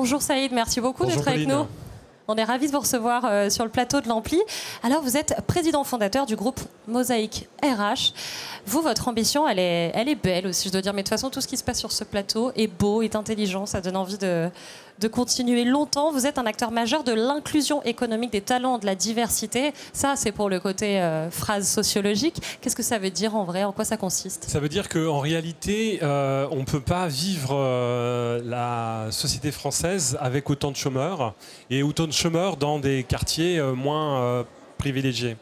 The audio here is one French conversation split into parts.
Bonjour Saïd, merci beaucoup d'être avec nous. On est ravis de vous recevoir sur le plateau de l'Ampli. Alors, vous êtes président fondateur du groupe Mosaïque RH. Vous, votre ambition, elle est belle aussi, je dois dire. Mais de toute façon, tout ce qui se passe sur ce plateau est beau, est intelligent. Ça donne envie de continuer longtemps. Vous êtes un acteur majeur de l'inclusion économique des talents, de la diversité. Ça, c'est pour le côté phrase sociologique. Qu'est-ce que ça veut dire en vrai? En quoi ça consiste? Ça veut dire qu'en réalité, on ne peut pas vivre la société française avec autant de chômeurs et autant de chômeurs dans des quartiers moins privilégiés.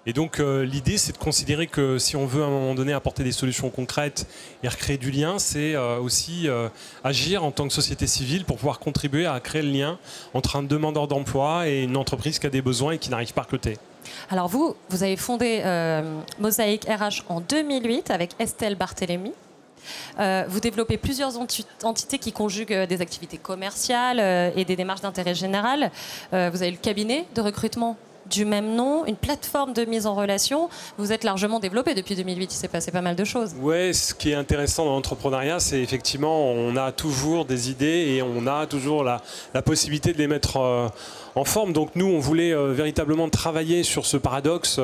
Et donc l'idée, c'est de considérer que si on veut à un moment donné apporter des solutions concrètes et recréer du lien, c'est aussi agir en tant que société civile pour pouvoir contribuer à créer le lien entre un demandeur d'emploi et une entreprise qui a des besoins et qui n'arrive pas à recruter. Alors vous avez fondé Mosaïque RH en 2008 avec Estelle Barthélémy. Vous développez plusieurs entités qui conjuguent des activités commerciales et des démarches d'intérêt général. Vous avez le cabinet de recrutement du même nom, une plateforme de mise en relation. Vous êtes largement développé depuis 2008, il s'est passé pas mal de choses. Oui, ce qui est intéressant dans l'entrepreneuriat, c'est effectivement on a toujours des idées et on a toujours la possibilité de les mettre en forme. Donc nous, on voulait véritablement travailler sur ce paradoxe,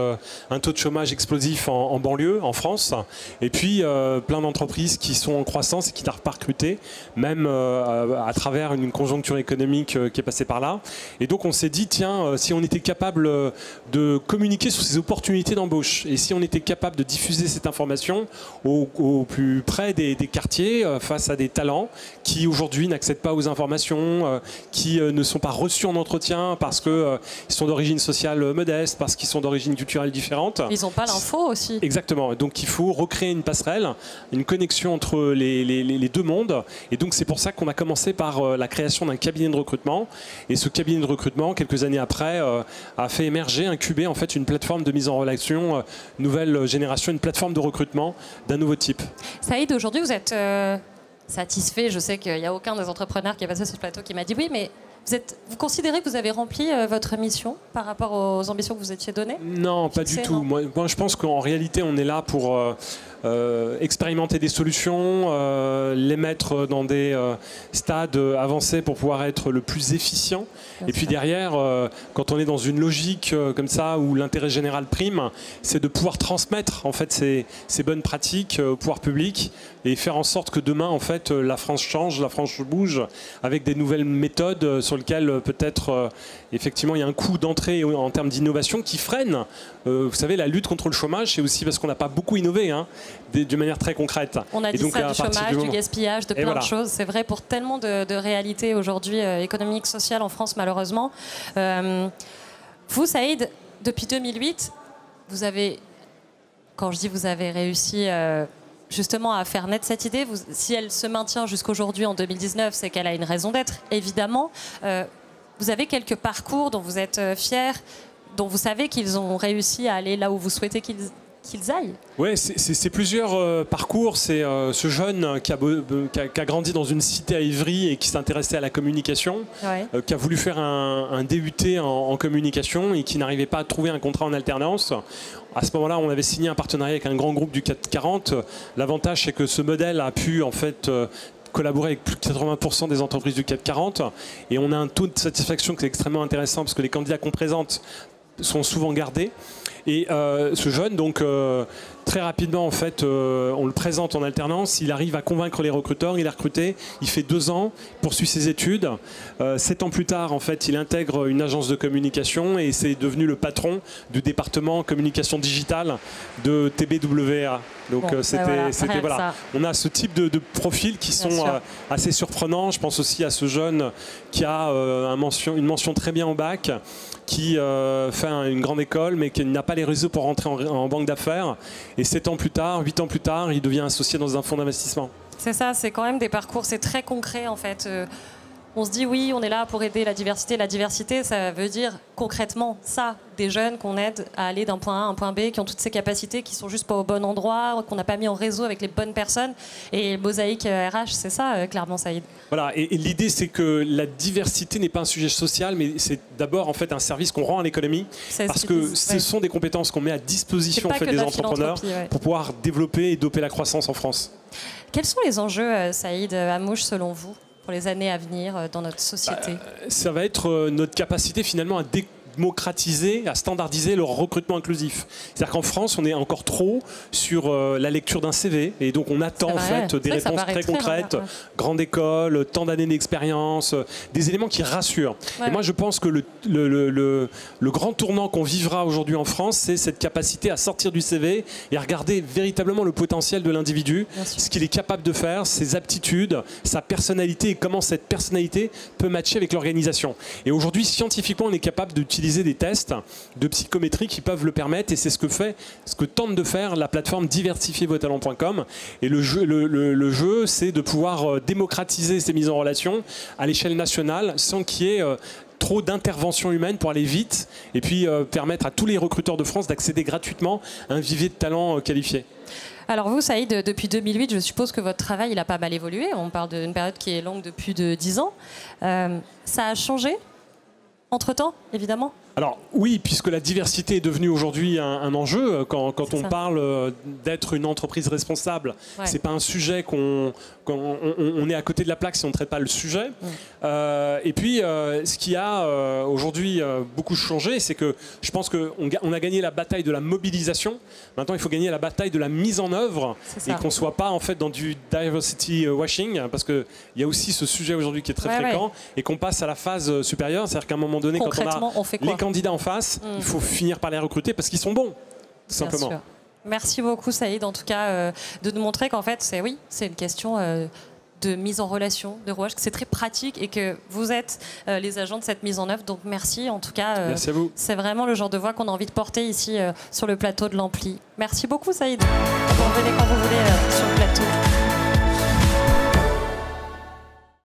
un taux de chômage explosif en banlieue, en France, et puis plein d'entreprises qui sont en croissance et qui n'arrivent pas à recruter, même à travers une conjoncture économique qui est passée par là. Et donc on s'est dit, tiens, si on était capable de communiquer sur ces opportunités d'embauche, et si on était capable de diffuser cette information au plus près des quartiers, face à des talents qui aujourd'hui n'accèdent pas aux informations, qui ne sont pas reçus en entretien, parce qu'ils sont d'origine sociale modeste, parce qu'ils sont d'origine culturelle différente. Ils n'ont pas l'info aussi. Exactement. Donc il faut recréer une passerelle, une connexion entre les deux mondes. Et donc c'est pour ça qu'on a commencé par la création d'un cabinet de recrutement. Et ce cabinet de recrutement, quelques années après, a fait émerger, incuber en fait une plateforme de mise en relation, nouvelle génération, une plateforme de recrutement d'un nouveau type. Saïd, aujourd'hui vous êtes satisfait? Je sais qu'il n'y a aucun des entrepreneurs qui est passé sur ce plateau qui m'a dit oui, mais vous considérez que vous avez rempli votre mission par rapport aux ambitions que vous étiez données? Non, pas du tout. Moi, je pense qu'en réalité, on est là pour expérimenter des solutions, les mettre dans des stades avancés pour pouvoir être le plus efficient. Et puis derrière, quand on est dans une logique comme ça où l'intérêt général prime, c'est de pouvoir transmettre en fait ces bonnes pratiques au pouvoir public et faire en sorte que demain en fait la France change, la France bouge avec des nouvelles méthodes sur lesquelles peut-être effectivement il y a un coût d'entrée en termes d'innovation qui freine. Vous savez, la lutte contre le chômage, c'est aussi parce qu'on n'a pas beaucoup innové, hein, d'une manière très concrète. On a dit donc, ça, du chômage, du gaspillage, de plein de choses. C'est vrai pour tellement de réalités aujourd'hui économiques, sociales en France, malheureusement. Vous, Saïd, depuis 2008, vous avez, quand je dis vous avez réussi justement à faire naître cette idée, si elle se maintient jusqu'aujourd'hui en 2019, c'est qu'elle a une raison d'être, évidemment. Vous avez quelques parcours dont vous êtes fiers, dont vous savez qu'ils ont réussi à aller là où vous souhaitez qu'ils aillent. Oui, c'est plusieurs parcours. C'est ce jeune qui a grandi dans une cité à Ivry et qui s'intéressait à la communication, qui a voulu faire un DUT en communication et qui n'arrivait pas à trouver un contrat en alternance. À ce moment-là, on avait signé un partenariat avec un grand groupe du CAC 40. L'avantage, c'est que ce modèle a pu en fait collaborer avec plus de 80% des entreprises du CAC 40 et on a un taux de satisfaction qui est extrêmement intéressant parce que les candidats qu'on présente sont souvent gardés. Et ce jeune, donc très rapidement, en fait, on le présente en alternance. Il arrive à convaincre les recruteurs. Il est recruté. Il fait 2 ans, poursuit ses études. 7 ans plus tard, en fait, il intègre une agence de communication et c'est devenu le patron du département communication digitale de TBWA. Donc bon, c'était voilà. On a ce type de profils qui sont assez surprenants. Je pense aussi à ce jeune qui a une mention très bien au bac, qui fait une grande école mais qui n'a pas les réseaux pour rentrer en banque d'affaires. Et 7 ans plus tard, 8 ans plus tard, il devient associé dans un fonds d'investissement. C'est ça, c'est quand même des parcours, c'est très concret en fait. On se dit oui, on est là pour aider la diversité. La diversité, ça veut dire concrètement ça, des jeunes qu'on aide à aller d'un point A à un point B, qui ont toutes ces capacités, qui sont juste pas au bon endroit, qu'on n'a pas mis en réseau avec les bonnes personnes. Et Mosaïque RH, c'est ça, clairement, Saïd. Voilà, et l'idée, c'est que la diversité n'est pas un sujet social, mais c'est d'abord en fait un service qu'on rend à l'économie, parce que ce sont des compétences qu'on met à disposition en fait, des entrepreneurs pour pouvoir développer et doper la croissance en France. Quels sont les enjeux, Saïd Hamouche, selon vous, pour les années à venir dans notre société? Ça va être notre capacité finalement à démocratiser, à standardiser le recrutement inclusif. C'est-à-dire qu'en France, on est encore trop sur la lecture d'un CV et donc on attend en fait des réponses très concrètes, grande école, tant d'années d'expérience, des éléments qui rassurent. Et moi, je pense que le grand tournant qu'on vivra aujourd'hui en France, c'est cette capacité à sortir du CV et à regarder véritablement le potentiel de l'individu, ce qu'il est capable de faire, ses aptitudes, sa personnalité et comment cette personnalité peut matcher avec l'organisation. Et aujourd'hui, scientifiquement, on est capable d'utiliser des tests de psychométrie qui peuvent le permettre et c'est ce que tente de faire la plateforme diversifiervostalents.com. Et le jeu, c'est de pouvoir démocratiser ces mises en relation à l'échelle nationale sans qu'il y ait trop d'intervention humaine pour aller vite et puis permettre à tous les recruteurs de France d'accéder gratuitement à un vivier de talents qualifiés. Alors vous, Saïd, depuis 2008, je suppose que votre travail il a pas mal évolué. On parle d'une période qui est longue depuis de 10 ans. Ça a changé entre-temps, évidemment? Alors oui, puisque la diversité est devenue aujourd'hui un enjeu, quand on parle d'être une entreprise responsable, c'est pas un sujet qu'on est à côté de la plaque si on ne traite pas le sujet. Et puis, ce qui a aujourd'hui beaucoup changé, c'est que je pense qu'on a gagné la bataille de la mobilisation. Maintenant, il faut gagner la bataille de la mise en œuvre et qu'on ne soit pas en fait dans du diversity washing, parce qu'il y a aussi ce sujet aujourd'hui qui est très fréquent et qu'on passe à la phase supérieure, c'est-à-dire qu'à un moment donné, quand on a les candidats en face, il faut finir par les recruter parce qu'ils sont bons, tout simplement. Sûr. Merci beaucoup, Saïd, en tout cas, de nous montrer qu'en fait, c'est une question de mise en relation, de rouage, que c'est très pratique et que vous êtes les agents de cette mise en œuvre. Donc merci, en tout cas. Merci à vous. C'est vraiment le genre de voix qu'on a envie de porter ici sur le plateau de l'Ampli. Merci beaucoup, Saïd. Vous revenez quand vous voulez sur le plateau.